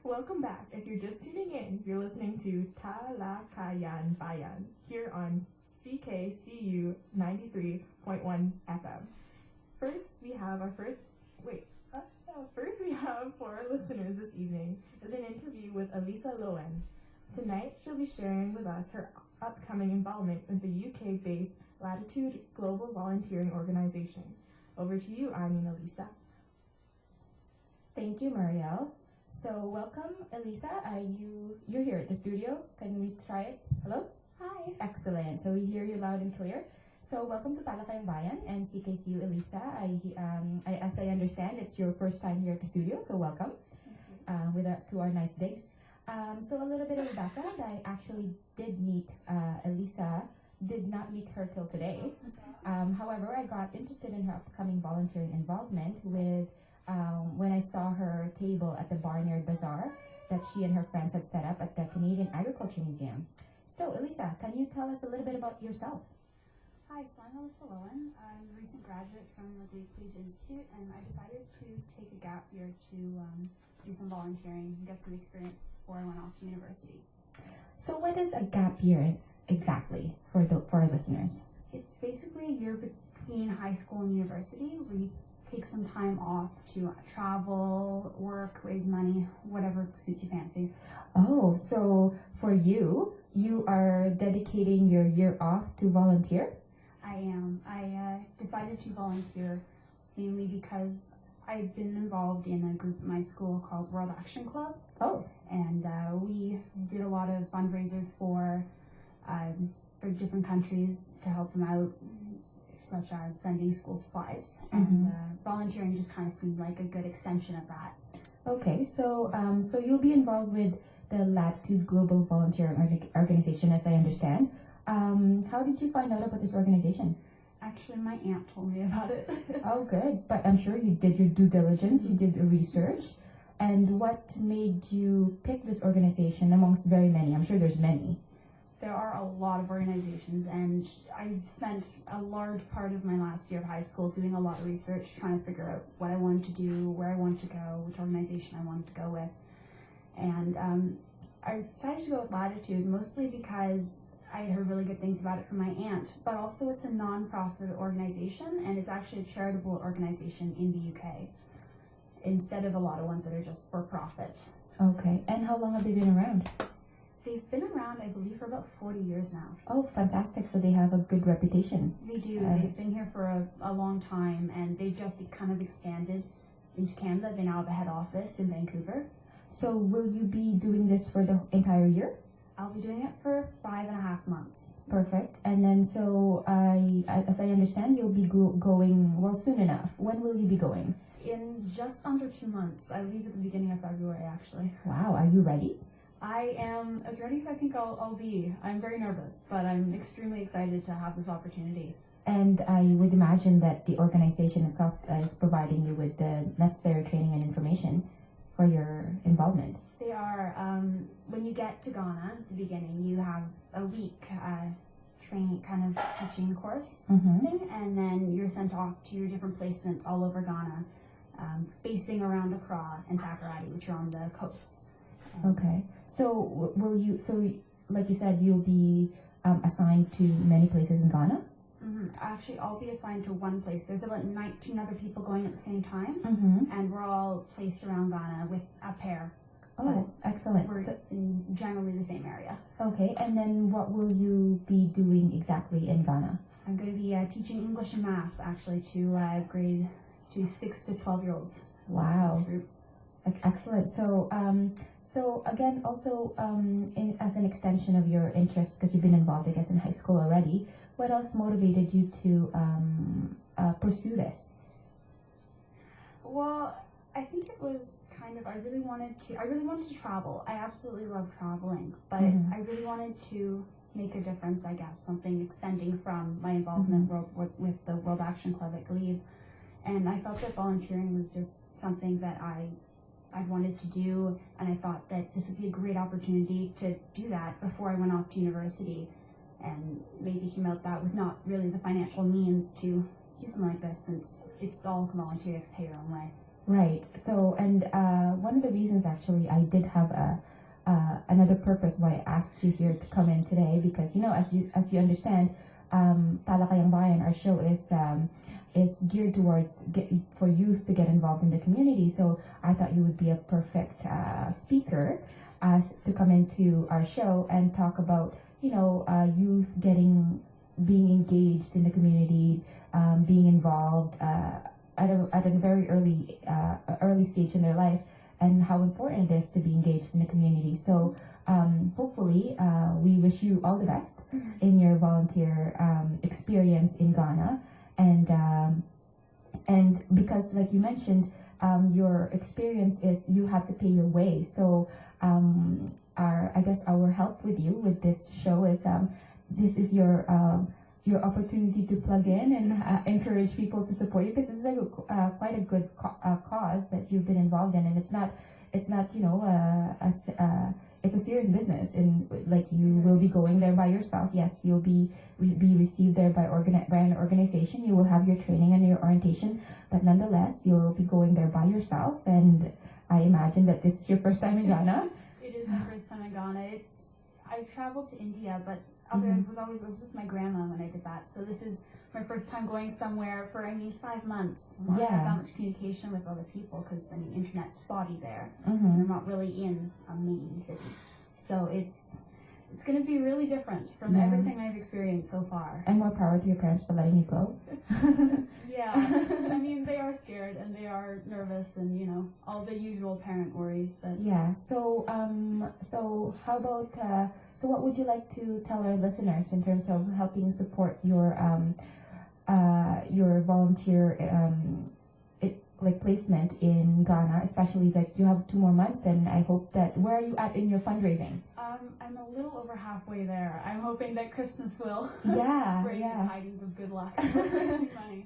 Welcome back. If you're just tuning in, you're listening to Talakayan Bayan here on CKCU 93.1 FM. First, we have for our listeners this evening is an interview with Elisa Lowen. Tonight, she'll be sharing with us her upcoming involvement with the UK-based Lattitude Global Volunteering Organization. Over to you, Annie and Elisa. Thank you, Marielle. So welcome, Elisa. You're here at the studio? Can we try it? Hello? Hi. Excellent. So we hear you loud and clear. So welcome to Talakayang Bayan and CKCU, Elisa. As I understand, it's your first time here at the studio, so welcome to our nice digs. So a little bit of a background. I actually did meet Elisa. Did not meet her till today. However, I got interested in her upcoming volunteering involvement with when I saw her table at the Barnyard Bazaar that she and her friends had set up at the Canadian Agriculture Museum. So, Elisa, can you tell us a little bit about yourself? Hi, so I'm Elisa Lowen. I'm a recent graduate from the Lattitude Institute, and I decided to take a gap year to do some volunteering and get some experience before I went off to university. So, what is a gap year exactly for our listeners? It's basically a year between high school and university where you take some time off to travel, work, raise money, whatever suits your fancy. Oh, so for you are dedicating your year off to volunteer? I am. I decided to volunteer mainly because I've been involved in a group at my school called World Action Club. Oh. And we did a lot of fundraisers for different countries to help them out, such as sending school supplies. Mm-hmm. And volunteering just kind of seemed like a good extension of that. Okay, so you'll be involved with the Lattitude Global Volunteering Organization, as I understand. How did you find out about this organization? Actually, my aunt told me about it. Oh, good. But I'm sure you did your due diligence, you did the research. And what made you pick this organization amongst very many? I'm sure there's many. There are a lot of organizations, and I spent a large part of my last year of high school doing a lot of research, trying to figure out what I wanted to do, where I wanted to go, which organization I wanted to go with. And I decided to go with Lattitude mostly because I had heard really good things about it from my aunt, but also it's a non-profit organization, and it's actually a charitable organization in the UK, instead of a lot of ones that are just for profit. Okay, and how long have they been around? They've been around, I believe, for about 40 years now. Oh, fantastic. So they have a good reputation. They do. They've been here for a long time, and they've just kind of expanded into Canada. They now have a head office in Vancouver. So will you be doing this for the entire year? I'll be doing it for 5.5 months. Perfect. And then so, as I understand, you'll be going, well, soon enough. When will you be going? In just under 2 months. I leave at the beginning of February, actually. Wow, are you ready? I am as ready as I think I'll be. I'm very nervous, but I'm extremely excited to have this opportunity. And I would imagine that the organization itself is providing you with the necessary training and information for your involvement. They are. When you get to Ghana at the beginning, you have a week training, kind of teaching course thing, and then you're sent off to your different placements all over Ghana, basing around Accra and Takoradi, which are on the coast. Okay. So will you? So like you said, you'll be assigned to many places in Ghana. Actually, I'll be assigned to one place. There's about 19 other people going at the same time, and we're all placed around Ghana with a pair. Oh, excellent. We're in generally the same area. Okay, and then what will you be doing exactly in Ghana? I'm going to be teaching English and math, actually, to grade to 6 to 12-year-olds. Wow. Excellent. So, again, also as an extension of your interest, because you've been involved, I guess, in high school already, what else motivated you to pursue this? Well, I think it was kind of, I really wanted to travel. I absolutely love traveling, but I really wanted to make a difference, I guess, something extending from my involvement with the World Action Club at Glebe. And I felt that volunteering was just something that I wanted to do, and I thought that this would be a great opportunity to do that before I went off to university, and maybe came out that with not really the financial means to do something like this, since it's all volunteer, you have to pay your own way. Right. So, and one of the reasons actually I did have another purpose why I asked you here to come in today, because as you understand, Talakayang Bayan, our show is geared towards for youth to get involved in the community. So I thought you would be a perfect speaker to come into our show and talk about youth being engaged in the community, being involved at a very early stage in their life, and how important it is to be engaged in the community. So hopefully we wish you all the best in your volunteer experience in Ghana, and because like you mentioned, your experience is you have to pay your way. So our help with you with this show is this is your opportunity to plug in and encourage people to support you, because this is quite a good cause that you've been involved in, and it's not it's a serious business, and like you will be going there by yourself. Yes, you'll be received there by an organization. You will have your training and your orientation, but nonetheless you'll be going there by yourself. And I imagine that this is your first time in Ghana. It is my first time in Ghana. I've traveled to India, but it was with my grandma when I did that. So this is my first time going somewhere for 5 months. I don't have that much communication with other people because internet's spotty there. They're not really in a main city, so it's going to be really different from everything I've experienced so far. And more power to your parents for letting you go. Yeah, they are scared and they are nervous and all the usual parent worries. But yeah, so how about so what would you like to tell our listeners in terms of helping support your volunteer placement in Ghana, especially that you have 2 more months, and I hope that where are you at in your fundraising? I'm a little over halfway there. I'm hoping that Christmas will bring the tidings of good luck for raising money.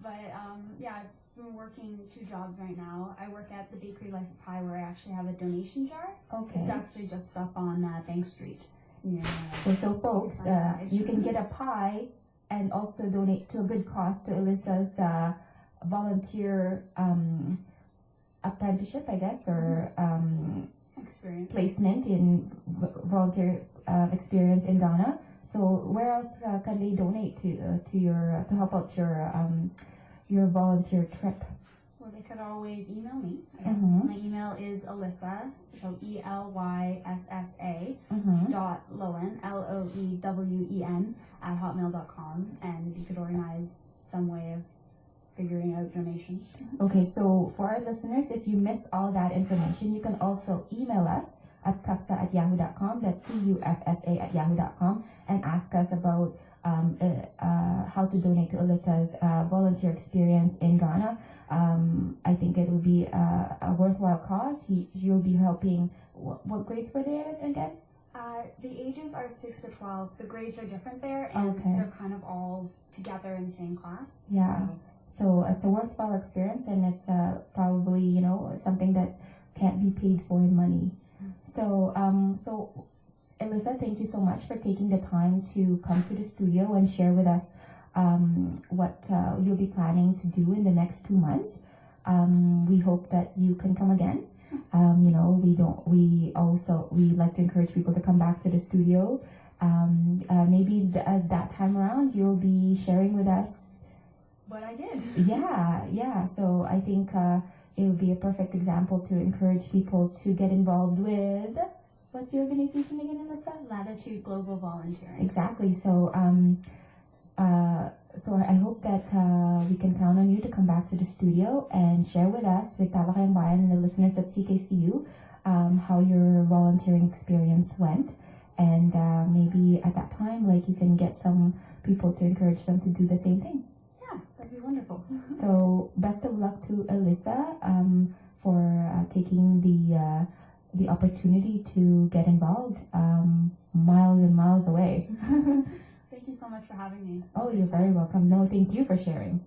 But I've been working 2 jobs right now. I work at the Bakery Life of Pie, where I actually have a donation jar. Okay. It's actually just up on Bank Street. So folks, you can get a pie and also donate to a good cause to Alyssa's volunteer apprenticeship, I guess, or experience placement in volunteer experience in Ghana. So where else can they donate to help out your volunteer trip? Well, they could always email me, I guess. My email is Alyssa, so ELYSSA .Lowen, LOEWEN @hotmail.com, and you could organize some way of figuring out donations. Okay, so for our listeners, if you missed all that information, you can also email us at cufsa@yahoo.com, that's CUFSA@yahoo.com, and ask us about how to donate to Alyssa's volunteer experience in Ghana. I think it will be a worthwhile cause. You'll be helping, what grades were they again? The ages are 6 to 12. The grades are different there, and they're kind of all together in the same class. Yeah. So it's a worthwhile experience, and it's probably something that can't be paid for in money. So Alyssa, thank you so much for taking the time to come to the studio and share with us what you'll be planning to do in the next 2 months. We hope that you can come again. We like to encourage people to come back to the studio. Maybe that time around you'll be sharing with us what I did. Yeah. So I think it would be a perfect example to encourage people to get involved with, what's your organization again, Alyssa? Lattitude Global Volunteering. Exactly. So I hope that we can count on you to come back to the studio and share with us, with Talakayang Bayan and the listeners at CKCU, how your volunteering experience went. And maybe at that time, you can get some people to encourage them to do the same thing. That'd be wonderful. So best of luck to Alyssa for taking the opportunity to get involved miles and miles away. Thank you so much for having me. Oh, you're very welcome. No, thank you for sharing.